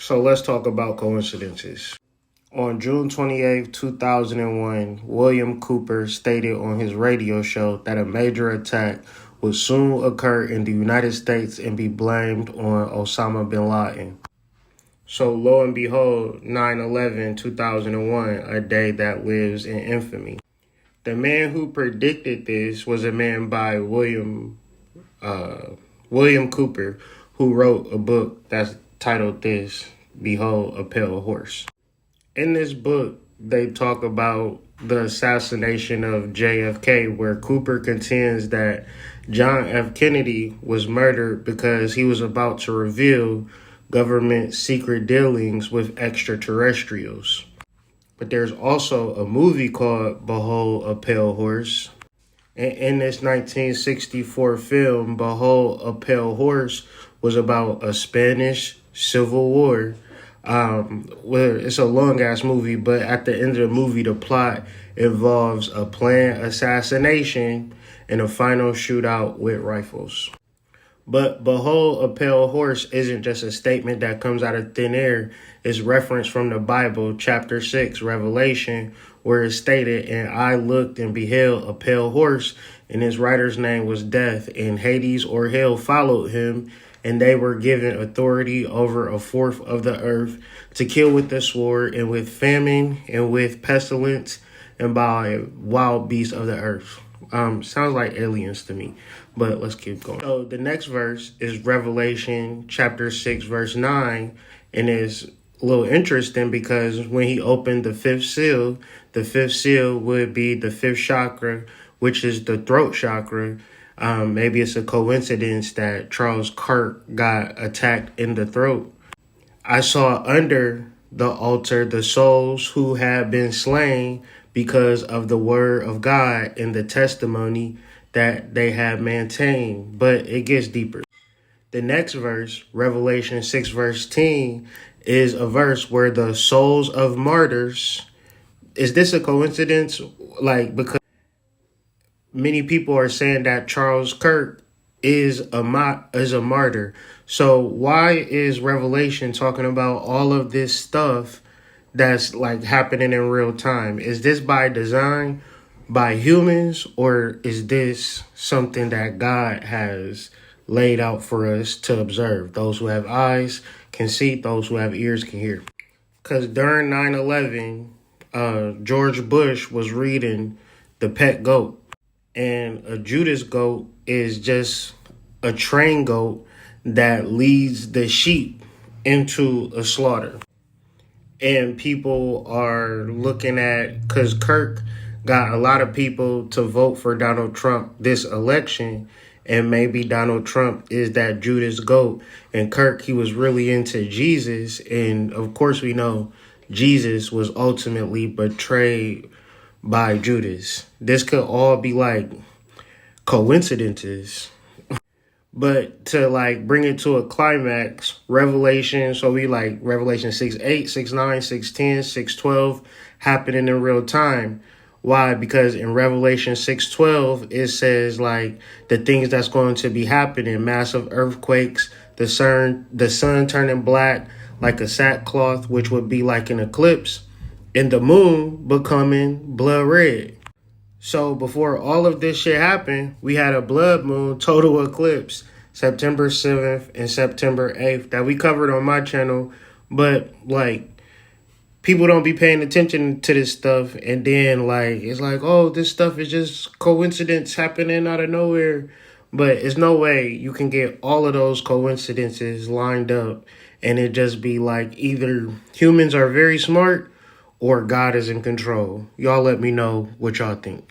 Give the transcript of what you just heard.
So let's talk about coincidences. On June 28th, 2001, William Cooper stated on his radio show that a major attack would soon occur in the United States and be blamed on Osama bin Laden. So lo and behold, 9/11/2001, a day that lives in infamy. The man who predicted this was a man by William Cooper, who wrote a book that's titled this, Behold a Pale Horse. In this book, they talk about the assassination of JFK, where Cooper contends that John F. Kennedy was murdered because he was about to reveal government secret dealings with extraterrestrials. But there's also a movie called Behold a Pale Horse. And in this 1964 film, Behold a Pale Horse was about a Spanish Civil War. Where it's a long ass movie, but at the end of the movie, the plot involves a planned assassination and a final shootout with rifles. But Behold a Pale Horse isn't just a statement that comes out of thin air. It's referenced from the Bible, chapter 6, Revelation, where it's stated, And I looked and beheld a pale horse, and his rider's name was Death, and Hades or Hell followed him, and they were given authority over a fourth of the earth to kill with the sword, and with famine, and with pestilence, and by wild beasts of the earth. Sounds like aliens to me, but let's keep going. So the next verse is Revelation chapter 6, verse 9, and it's a little interesting because when he opened the fifth seal would be the fifth chakra, which is the throat chakra. Maybe it's a coincidence that Charles Kirk got attacked in the throat. I saw under the altar the souls who had been slain because of the word of God and the testimony that they had maintained. But it gets deeper. The next verse, Revelation 6, verse 10, is a verse where the souls of martyrs, is this a coincidence? Because many people are saying that Charles Kirk is a martyr. So why is Revelation talking about all of this stuff that's happening in real time? Is this by design, by humans, or is this something that God has laid out for us to observe? Those who have eyes can see, those who have ears can hear. Because during 9/11, George Bush was reading The Pet Goat. And a Judas goat is just a train goat that leads the sheep into a slaughter. And people are looking at, because Kirk got a lot of people to vote for Donald Trump this election, and maybe Donald Trump is that Judas goat. And Kirk, he was really into Jesus. And of course, we know Jesus was ultimately betrayed by Judas. This could all be coincidences. But to bring it to a climax, Revelation, so we Revelation 6:8, 6:9, 6:10, 6:12 happening in real time. Why? Because in Revelation 6:12, it says the things that's going to be happening, massive earthquakes, the sun turning black like a sackcloth, which would be like an eclipse, and the moon becoming blood red. So before all of this shit happened, we had a blood moon total eclipse, September 7th and September 8th, that we covered on my channel. But people don't be paying attention to this stuff. And then it's oh, this stuff is just coincidence happening out of nowhere. But it's no way you can get all of those coincidences lined up and it just be either humans are very smart or God is in control. Y'all let me know what y'all think.